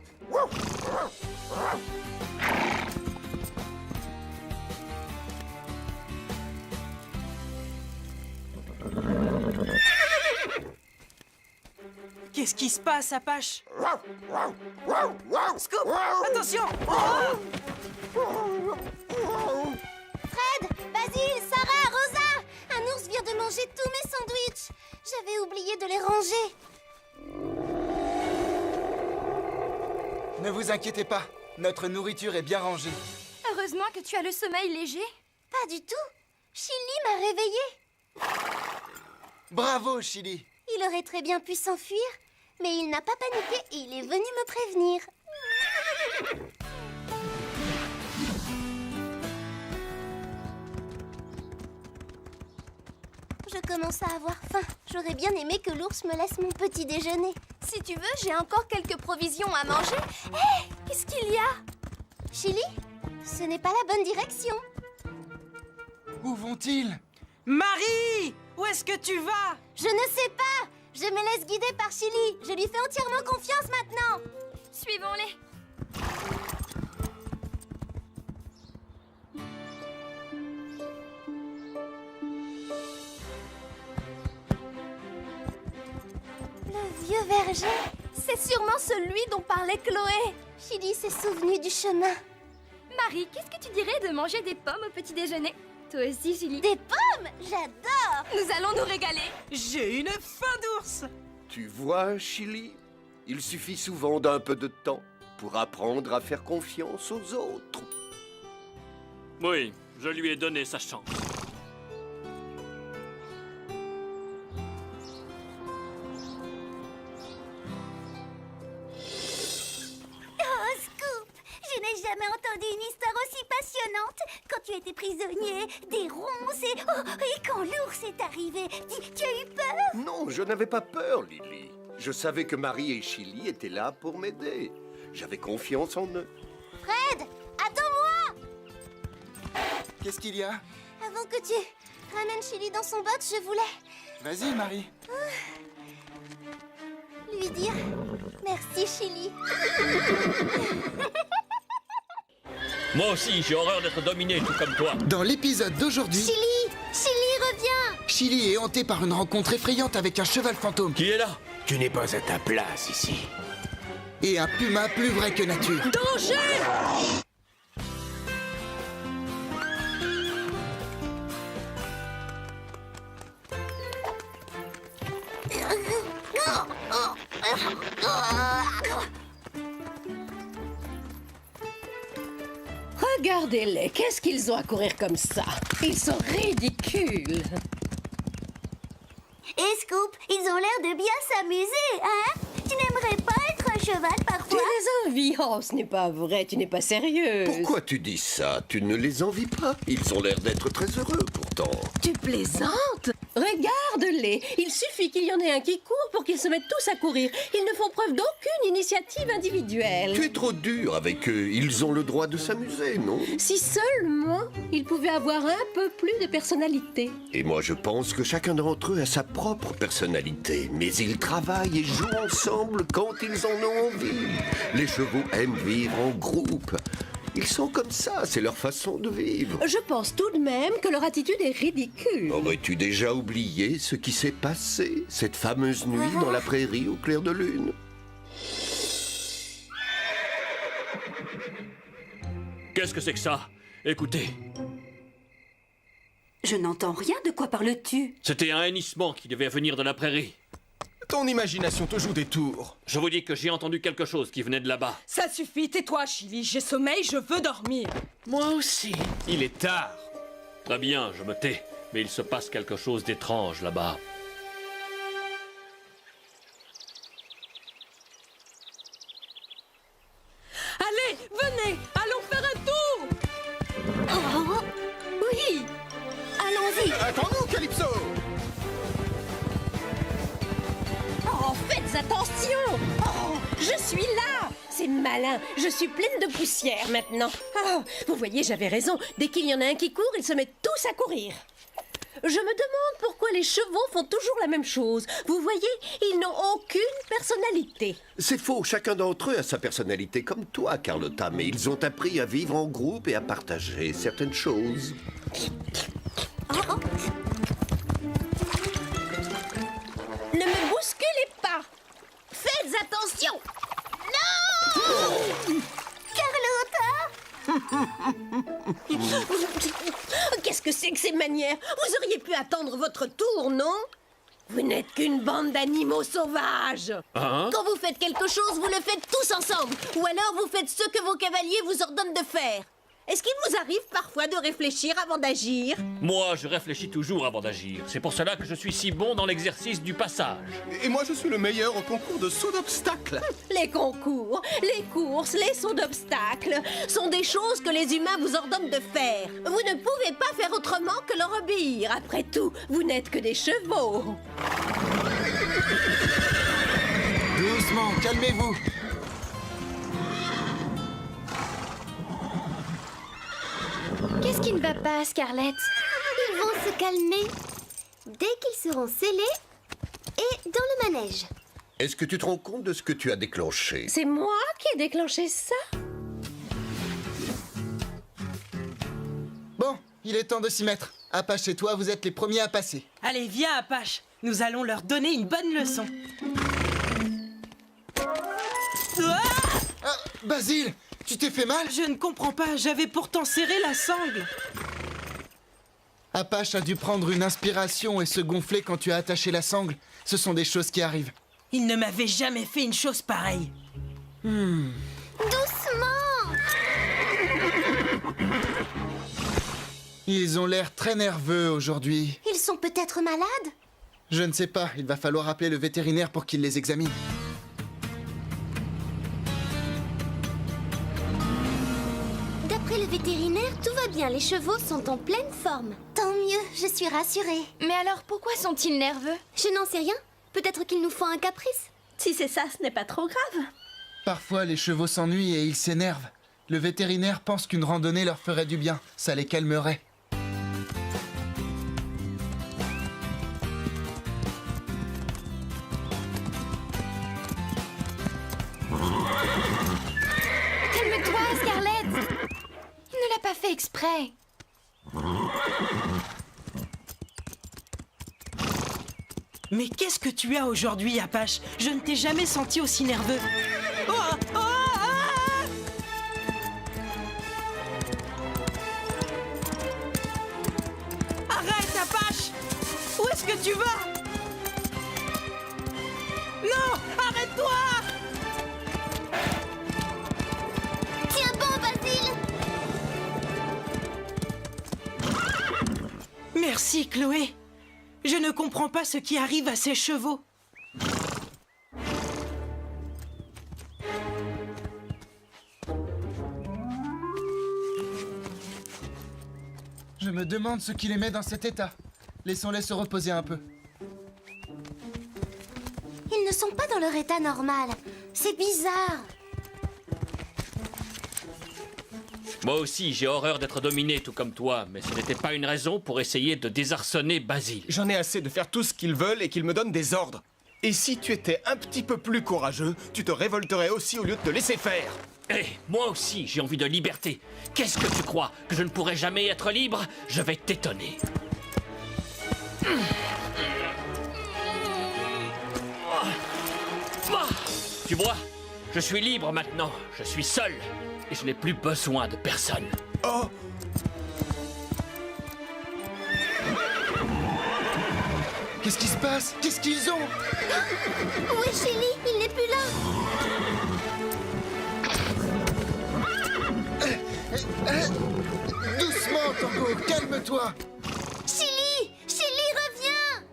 Qu'est-ce qui se passe, Apache? Scoop! Attention! Fred, Basile, Sarah, Rosa! Un ours vient de manger tous mes sandwichs. J'avais oublié de les ranger. Ne vous inquiétez pas, notre nourriture est bien rangée. Heureusement que tu as le sommeil léger. Pas du tout. Chili m'a réveillée. Bravo, Chili. Il aurait très bien pu s'enfuir, mais il n'a pas paniqué et il est venu me prévenir. Je commence à avoir faim. J'aurais bien aimé que l'ours me laisse mon petit déjeuner. Si tu veux, j'ai encore quelques provisions à manger. Hé, qu'est-ce qu'il y a? Chili, ce n'est pas la bonne direction. Où vont-ils? Marie! Où est-ce que tu vas? Je ne sais pas. Je me laisse guider par Chili. Je lui fais entièrement confiance maintenant. Suivons-les. Le vieux verger. C'est sûrement celui dont parlait Chloé. Chili s'est souvenu du chemin. Marie, qu'est-ce que tu dirais de manger des pommes au petit déjeuner? Toi aussi, Chili. Des pommes? J'adore! Nous allons nous régaler. J'ai une faim d'ours! Tu vois, Chili, il suffit souvent d'un peu de temps pour apprendre à faire confiance aux autres. Oui, je lui ai donné sa chance. Oh, Scoop! Je n'ai jamais entendu une histoire aussi passionnante. Quand tu étais prisonnier, des ronces et quand l'ours est arrivé, tu as eu peur? Non, je n'avais pas peur, Lily. Je savais que Marie et Chili étaient là pour m'aider. J'avais confiance en eux. Fred, attends-moi! Qu'est-ce qu'il y a? Avant que tu ramènes Chili dans son box, je voulais Vas-y, Marie. lui dire merci, Chili. Moi aussi, j'ai horreur d'être dominé, tout comme toi. Dans l'épisode d'aujourd'hui, Chili, reviens! Chili est hanté par une rencontre effrayante avec un cheval fantôme. Qui est là? Tu n'es pas à ta place ici. Et un puma plus vrai que nature. Danger! Regardez-les, qu'est-ce qu'ils ont à courir comme ça? Ils sont ridicules. Et Scoop, ils ont l'air de bien s'amuser, hein? Tu n'aimerais pas être un cheval Tu parfois? les envies? Oh, ce n'est pas vrai, tu n'es pas sérieuse. Pourquoi tu dis ça? Tu ne les envies pas. Ils ont l'air d'être très heureux, pourtant. Tu plaisantes? Regarde-les. Il suffit qu'il y en ait un qui court pour qu'ils se mettent tous à courir. Ils ne font preuve d'aucune initiative individuelle. Tu es trop dur avec eux. Ils ont le droit de s'amuser, non? Si seulement ils pouvaient avoir un peu plus de personnalité. Et moi, je pense que chacun d'entre eux a sa propre personnalité. Mais ils travaillent et jouent ensemble quand ils en ont envie. Les chevaux aiment vivre en groupe. Ils sont comme ça, c'est leur façon de vivre. Je pense tout de même que leur attitude est ridicule. Aurais-tu déjà oublié ce qui s'est passé cette fameuse nuit dans la prairie au clair de lune? Qu'est-ce que c'est que ça? Écoutez, Je n'entends rien, de quoi parles-tu? c'était un hennissement qui devait venir de la prairie. Ton imagination te joue des tours. Je vous dis que j'ai entendu quelque chose qui venait de là-bas. Ça suffit, tais-toi, Chili. J'ai sommeil, je veux dormir. Moi aussi. Il est tard. Très bien, je me tais. Mais il se passe quelque chose d'étrange là-bas. Allez, venez, allons faire un tour. Oh, oui! Allons-y! Attends-nous, Calypso! Oh, faites attention! Oh, je suis là! C'est malin, je suis pleine de poussière maintenant. Oh, vous voyez, j'avais raison. Dès qu'il y en a un qui court, ils se mettent tous à courir. Je me demande pourquoi les chevaux font toujours la même chose. Vous voyez, ils n'ont aucune personnalité. C'est faux, chacun d'entre eux a sa personnalité comme toi, Carlotta, mais ils ont appris à vivre en groupe et à partager certaines choses. Ne me bousculez pas! Faites attention! Non! Qu'est-ce que c'est que ces manières? Vous auriez pu attendre votre tour, non? Vous n'êtes qu'une bande d'animaux sauvages. Hein? Quand vous faites quelque chose, vous le faites tous ensemble. Ou alors vous faites ce que vos cavaliers vous ordonnent de faire. Est-ce qu'il vous arrive parfois de réfléchir avant d'agir? Moi, je réfléchis toujours avant d'agir. C'est pour cela que je suis si bon dans l'exercice du passage. Et moi, je suis le meilleur au concours de saut d'obstacles. Les concours, les courses, les sauts d'obstacles sont des choses que les humains vous ordonnent de faire. Vous ne pouvez pas faire autrement que leur obéir. Après tout, vous n'êtes que des chevaux. Doucement, calmez-vous. Qu'est-ce qui ne va pas, Scarlett? Ils vont se calmer dès qu'ils seront scellés et dans le manège. Est-ce que tu te rends compte de ce que tu as déclenché? C'est moi qui ai déclenché ça? Bon, il est temps de s'y mettre. Apache et toi, vous êtes les premiers à passer. Allez, viens, Apache. Nous allons leur donner une bonne leçon. Ah, Basile, tu t'es fait mal? Je ne comprends pas, j'avais pourtant serré la sangle. Apache a dû prendre une inspiration et se gonfler quand tu as attaché la sangle. Ce sont des choses qui arrivent. Il ne m'avait jamais fait une chose pareille. Doucement! Ils ont l'air très nerveux aujourd'hui. Ils sont peut-être malades? Je ne sais pas, il va falloir appeler le vétérinaire pour qu'il les examine. D'après le vétérinaire, tout va bien. Les chevaux sont en pleine forme. Tant mieux, je suis rassurée. Mais alors, pourquoi sont-ils nerveux? Je n'en sais rien. Peut-être qu'ils nous font un caprice. Si c'est ça, ce n'est pas trop grave. Parfois, les chevaux s'ennuient et ils s'énervent. Le vétérinaire pense qu'une randonnée leur ferait du bien. Ça les calmerait. Calme-toi, Scarlett. Il ne l'a pas fait exprès. Mais qu'est-ce que tu as aujourd'hui, Apache? Je ne t'ai jamais senti aussi nerveux. Oh, oh, ah! Arrête, Apache! Où est-ce que tu vas? Non! Arrête-toi! Tiens bon, Basile! Merci, Chloé. Je ne comprends pas ce qui arrive à ces chevaux. Je me demande ce qui les met dans cet état. Laissons-les se reposer un peu. Ils ne sont pas dans leur état normal. C'est bizarre. Moi aussi, j'ai horreur d'être dominé, tout comme toi, mais ce n'était pas une raison pour essayer de désarçonner Basile. J'en ai assez de faire tout ce qu'ils veulent et qu'ils me donnent des ordres. Et si tu étais un petit peu plus courageux, tu te révolterais aussi au lieu de te laisser faire. Hé, moi aussi, j'ai envie de liberté. Qu'est-ce que tu crois? Que je ne pourrai jamais être libre? Je vais t'étonner. Tu vois? Je suis libre maintenant. Je suis seul. Et je n'ai plus besoin de personne. Oh! Qu'est-ce qui se passe? Qu'est-ce qu'ils ont? Où est Chili? Il n'est plus là. Doucement, Tango, calme-toi. Chili! Chili, reviens!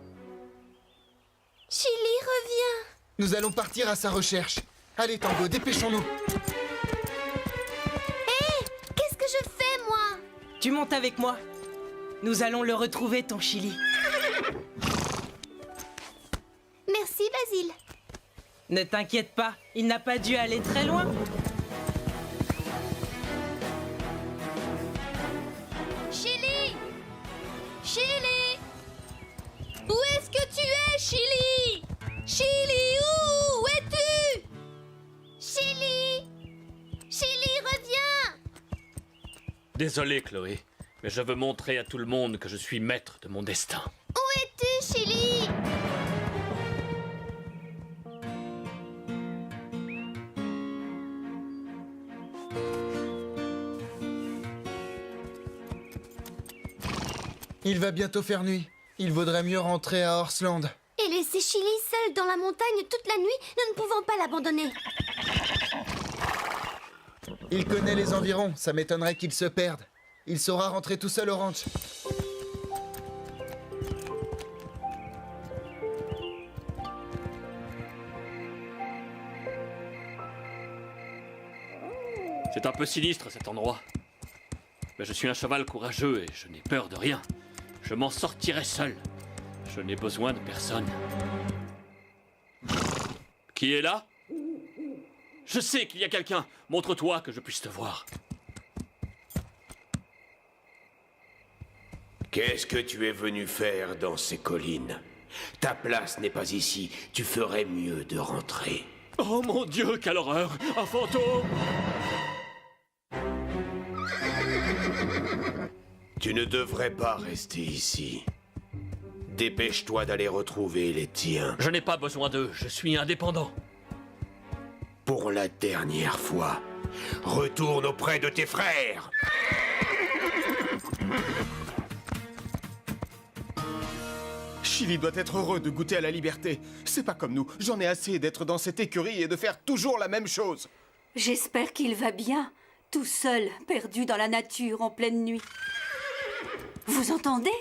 Chili, reviens! Nous allons partir à sa recherche. Allez, Tango, dépêchons-nous. Qu'est-ce que je fais, moi? Tu montes avec moi. Nous allons le retrouver, ton Chili. Merci, Basile. Ne t'inquiète pas, il n'a pas dû aller très loin. Chili! Chili! Où est-ce que tu es, Chili? Chili, où es-tu? Chili! Chili, reviens! Désolé, Chloé, mais je veux montrer à tout le monde que je suis maître de mon destin. Où es-tu, Chili? Il va bientôt faire nuit. Il vaudrait mieux rentrer à Horsland. Et laisser Chili seule dans la montagne toute la nuit, nous ne pouvons pas l'abandonner. Il connaît les environs, ça m'étonnerait qu'il se perde. Il saura rentrer tout seul au ranch. C'est un peu sinistre cet endroit. Mais je suis un cheval courageux et je n'ai peur de rien. Je m'en sortirai seul. Je n'ai besoin de personne. Qui est là? Je sais qu'il y a quelqu'un. Montre-toi que je puisse te voir. Qu'est-ce que tu es venu faire dans ces collines? Ta place n'est pas ici. Tu ferais mieux de rentrer. Oh mon Dieu, quelle horreur! Un fantôme! Tu ne devrais pas rester ici. Dépêche-toi d'aller retrouver les tiens. Je n'ai pas besoin d'eux, je suis indépendant. Pour la dernière fois, retourne auprès de tes frères. Chili doit être heureux de goûter à la liberté. C'est pas comme nous. J'en ai assez d'être dans cette écurie et de faire toujours la même chose. J'espère qu'il va bien, tout seul, perdu dans la nature en pleine nuit. Vous entendez?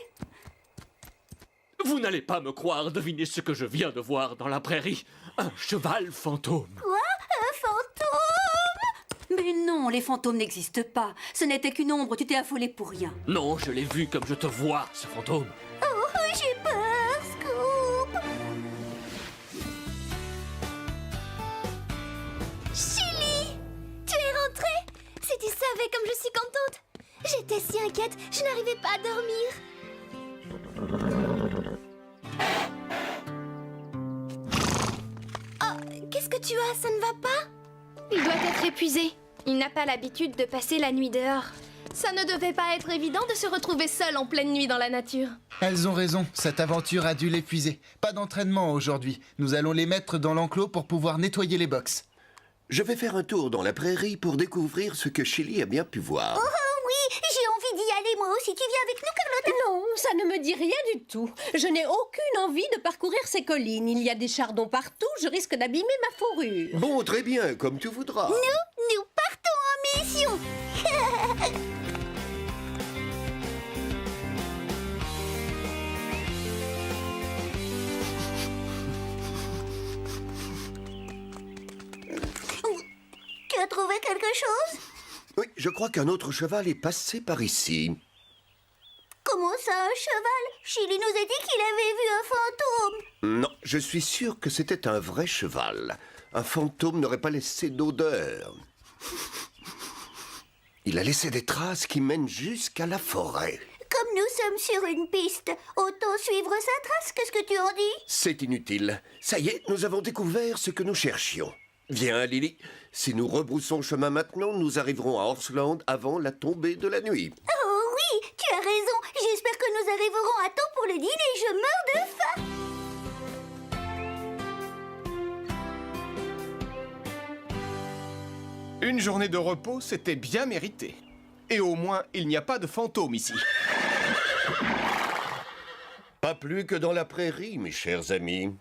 Vous n'allez pas me croire, devinez ce que je viens de voir dans la prairie. Un cheval fantôme. Quoi? Un fantôme? Mais non, les fantômes n'existent pas. Ce n'était qu'une ombre, tu t'es affolé pour rien. Non, je l'ai vu comme je te vois, ce fantôme. Oh, j'ai peur, Scoop. Chili, tu es rentrée? Si tu savais comme je suis contente. J'étais si inquiète, je n'arrivais pas à dormir. Oh, qu'est-ce que tu as? Ça ne va pas? Il doit être épuisé. Il n'a pas l'habitude de passer la nuit dehors. Ça ne devait pas être évident de se retrouver seul en pleine nuit dans la nature. Elles ont raison, cette aventure a dû l'épuiser. Pas d'entraînement aujourd'hui. Nous allons les mettre dans l'enclos pour pouvoir nettoyer les box. Je vais faire un tour dans la prairie pour découvrir ce que Chili a bien pu voir. Oh oui, j'ai envie d'y aller moi aussi. Tu viens avec nous, Carlotta? Non, ça ne me dit rien du tout. Je n'ai aucune envie de parcourir ces collines. Il y a des chardons partout, je risque d'abîmer ma fourrure. Bon, très bien, comme tu voudras. Nous partons en mission. Tu as trouvé quelque chose? Oui, je crois qu'un autre cheval est passé par ici. Comment ça, un cheval? Chili nous a dit qu'il avait vu un fantôme. Non, je suis sûr que c'était un vrai cheval. Un fantôme n'aurait pas laissé d'odeur. Il a laissé des traces qui mènent jusqu'à la forêt. Comme nous sommes sur une piste, autant suivre sa trace. Qu'est-ce que tu en dis? C'est inutile. Ça y est, nous avons découvert ce que nous cherchions. Viens, Lily. Si nous rebroussons chemin maintenant, nous arriverons à Horsland avant la tombée de la nuit. Oh oui, tu as raison. J'espère que nous arriverons à temps pour le dîner. Je meurs de faim. Une journée de repos, c'était bien mérité. Et au moins, il n'y a pas de fantômes ici. Pas plus que dans la prairie, mes chers amis.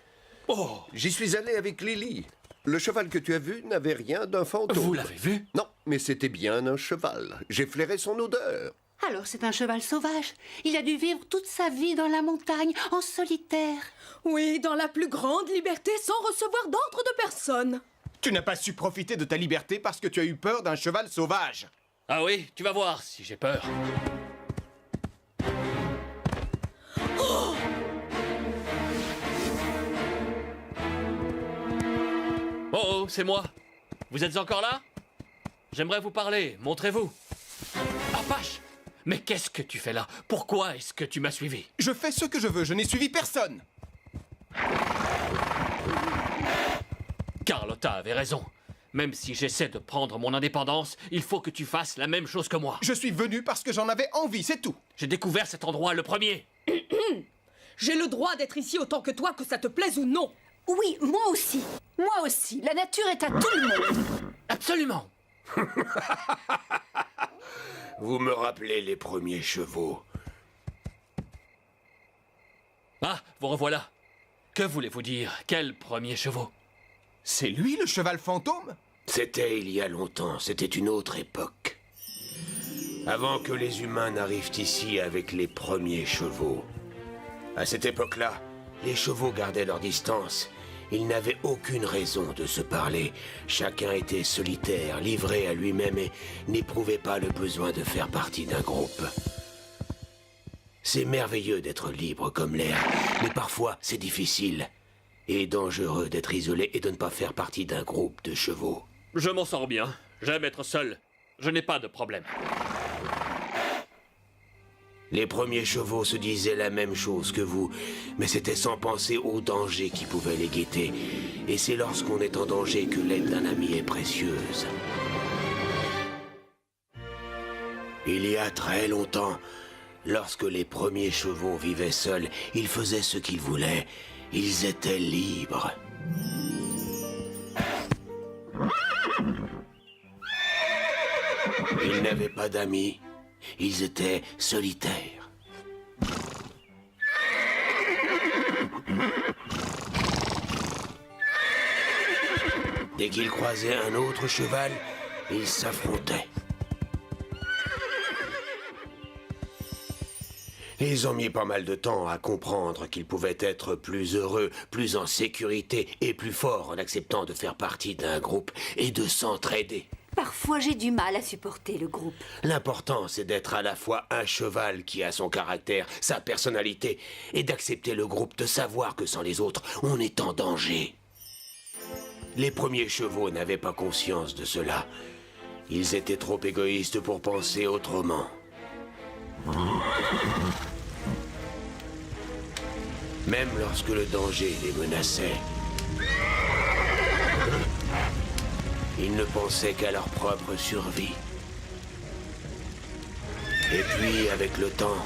Oh, j'y suis allé avec Lily. Le cheval que tu as vu n'avait rien d'un fantôme. Vous l'avez vu? Non, mais c'était bien un cheval. J'ai flairé son odeur. Alors c'est un cheval sauvage. Il a dû vivre toute sa vie dans la montagne, en solitaire. Oui, dans la plus grande liberté, sans recevoir d'ordre de personne. Tu n'as pas su profiter de ta liberté parce que tu as eu peur d'un cheval sauvage. Ah oui, tu vas voir si j'ai peur. Oh! Oh, c'est moi. Vous êtes encore là? J'aimerais vous parler, montrez-vous. Apache! Mais qu'est-ce que tu fais là? Pourquoi est-ce que tu m'as suivi? Je fais ce que je veux, je n'ai suivi personne. Carlotta avait raison. Même si j'essaie de prendre mon indépendance, il faut que tu fasses la même chose que moi. Je suis venu parce que j'en avais envie, c'est tout. J'ai découvert cet endroit le premier. J'ai le droit d'être ici autant que toi, que ça te plaise ou non. Oui, moi aussi. Moi aussi. La nature est à tout le monde. Absolument. Vous me rappelez les premiers chevaux. Ah, vous revoilà. Que voulez-vous dire? Quel premier chevaux? C'est lui le cheval fantôme? C'était il y a longtemps, c'était une autre époque. Avant que les humains n'arrivent ici avec les premiers chevaux. À cette époque-là, les chevaux gardaient leur distance. Ils n'avaient aucune raison de se parler. Chacun était solitaire, livré à lui-même et n'éprouvait pas le besoin de faire partie d'un groupe. C'est merveilleux d'être libre comme l'air, mais parfois c'est difficile et dangereux d'être isolé et de ne pas faire partie d'un groupe de chevaux. Je m'en sors bien. J'aime être seul. Je n'ai pas de problème. Les premiers chevaux se disaient la même chose que vous, mais c'était sans penser aux dangers qui pouvaient les guetter. Et c'est lorsqu'on est en danger que l'aide d'un ami est précieuse. Il y a très longtemps, lorsque les premiers chevaux vivaient seuls, ils faisaient ce qu'ils voulaient. Ils étaient libres. Ils n'avaient pas d'amis. Ils étaient solitaires. Dès qu'ils croisaient un autre cheval, ils s'affrontaient. Ils ont mis pas mal de temps à comprendre qu'ils pouvaient être plus heureux, plus en sécurité et plus forts en acceptant de faire partie d'un groupe et de s'entraider. Parfois, j'ai du mal à supporter le groupe. L'important, c'est d'être à la fois un cheval qui a son caractère, sa personnalité, et d'accepter le groupe, de savoir que sans les autres, on est en danger. Les premiers chevaux n'avaient pas conscience de cela. Ils étaient trop égoïstes pour penser autrement. Même lorsque le danger les menaçait, ils ne pensaient qu'à leur propre survie. Et puis, avec le temps,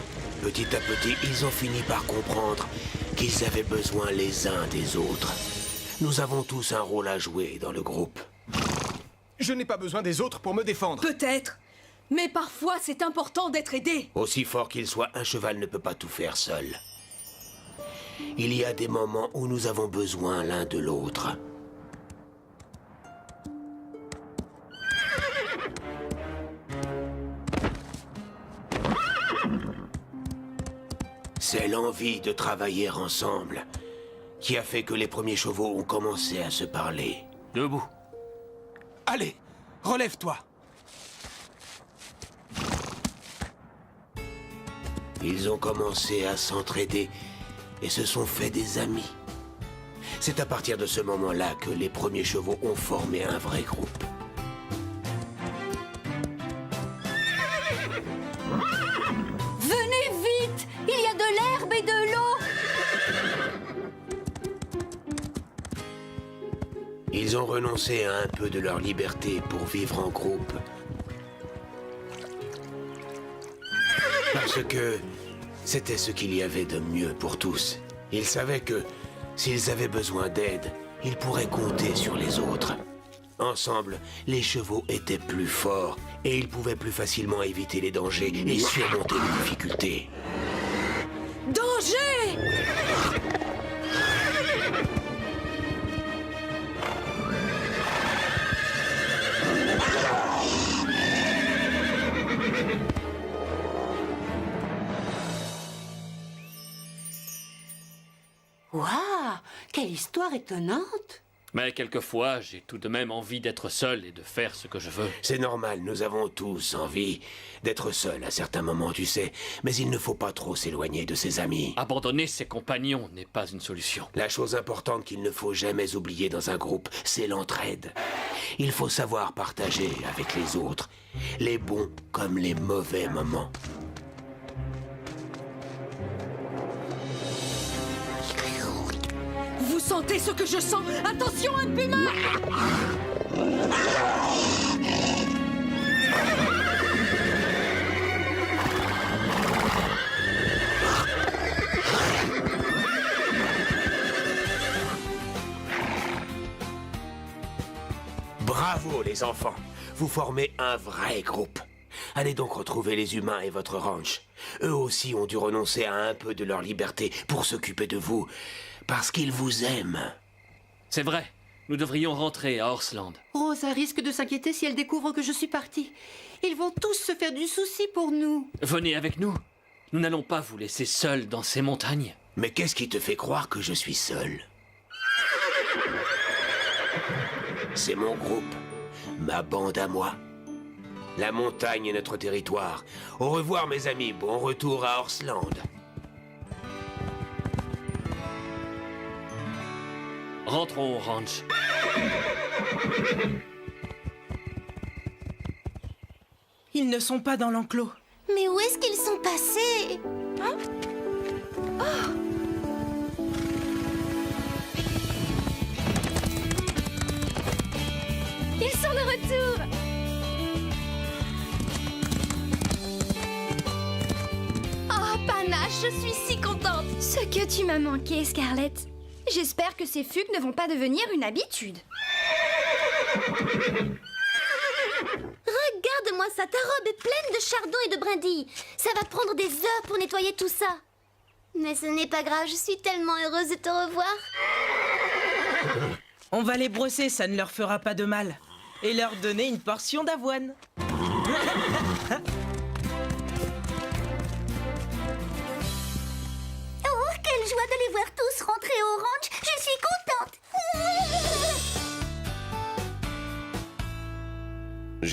petit à petit, ils ont fini par comprendre qu'ils avaient besoin les uns des autres. Nous avons tous un rôle à jouer dans le groupe. Je n'ai pas besoin des autres pour me défendre. Peut-être. Mais parfois, c'est important d'être aidé. Aussi fort qu'il soit, un cheval ne peut pas tout faire seul. Il y a des moments où nous avons besoin l'un de l'autre. C'est l'envie de travailler ensemble qui a fait que les premiers chevaux ont commencé à se parler. Debout. Allez, relève-toi. Ils ont commencé à s'entraider et se sont fait des amis. C'est à partir de ce moment-là que les premiers chevaux ont formé un vrai groupe. Venez vite! Il y a de l'herbe et de l'eau! Ils ont renoncé à un peu de leur liberté pour vivre en groupe. Parce que c'était ce qu'il y avait de mieux pour tous. Ils savaient que s'ils avaient besoin d'aide, ils pourraient compter sur les autres. Ensemble, les chevaux étaient plus forts et ils pouvaient plus facilement éviter les dangers et surmonter les difficultés. Danger! Waouh! Quelle histoire étonnante! Mais quelquefois, j'ai tout de même envie d'être seul et de faire ce que je veux. C'est normal, nous avons tous envie d'être seuls à certains moments, tu sais. Mais il ne faut pas trop s'éloigner de ses amis. Abandonner ses compagnons n'est pas une solution. La chose importante qu'il ne faut jamais oublier dans un groupe, c'est l'entraide. Il faut savoir partager avec les autres, les bons comme les mauvais moments. Vous sentez ce que je sens? Attention, un puma! Bravo les enfants, vous formez un vrai groupe. Allez donc retrouver les humains et votre ranch. Eux aussi ont dû renoncer à un peu de leur liberté pour s'occuper de vous, parce qu'ils vous aiment. C'est vrai, nous devrions rentrer à Horseland. Rosa risque de s'inquiéter si elle découvre que je suis partie. Ils vont tous se faire du souci pour nous. Venez avec nous. Nous n'allons pas vous laisser seuls dans ces montagnes. Mais qu'est-ce qui te fait croire que je suis seul? C'est mon groupe, ma bande à moi. La montagne est notre territoire. Au revoir mes amis, bon retour à Horseland. Rentrons au ranch. Ils ne sont pas dans l'enclos. Mais où est-ce qu'ils sont passés? Hein? Oh! Ils sont de retour! Oh, Panache, je suis si contente! Ce que tu m'as manqué, Scarlett. J'espère que ces fugues ne vont pas devenir une habitude. Regarde-moi ça, ta robe est pleine de chardon et de brindilles. Ça va prendre des heures pour nettoyer tout ça. Mais ce n'est pas grave, je suis tellement heureuse de te revoir. On va les brosser, ça ne leur fera pas de mal. Et leur donner une portion d'avoine. Oh, quelle joie de les voir tous rentrer au ranch. Je suis contente.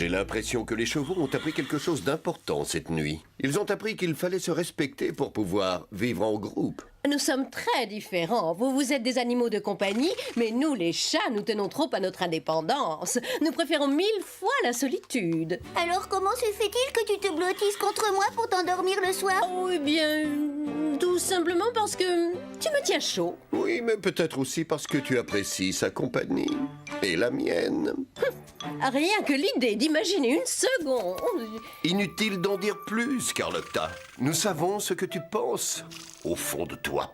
J'ai l'impression que les chevaux ont appris quelque chose d'important cette nuit. Ils ont appris qu'il fallait se respecter pour pouvoir vivre en groupe. Nous sommes très différents. Vous êtes des animaux de compagnie, mais nous, les chats, nous tenons trop à notre indépendance. Nous préférons 1000 fois la solitude. Alors comment se fait-il que tu te blottisses contre moi pour t'endormir le soir? Oh, eh bien, tout simplement parce que tu me tiens chaud. Oui, mais peut-être aussi parce que tu apprécies sa compagnie. Et la mienne. Rien que l'idée d'imaginer une seconde. Inutile d'en dire plus, Carlotta. Nous savons ce que tu penses au fond de toi.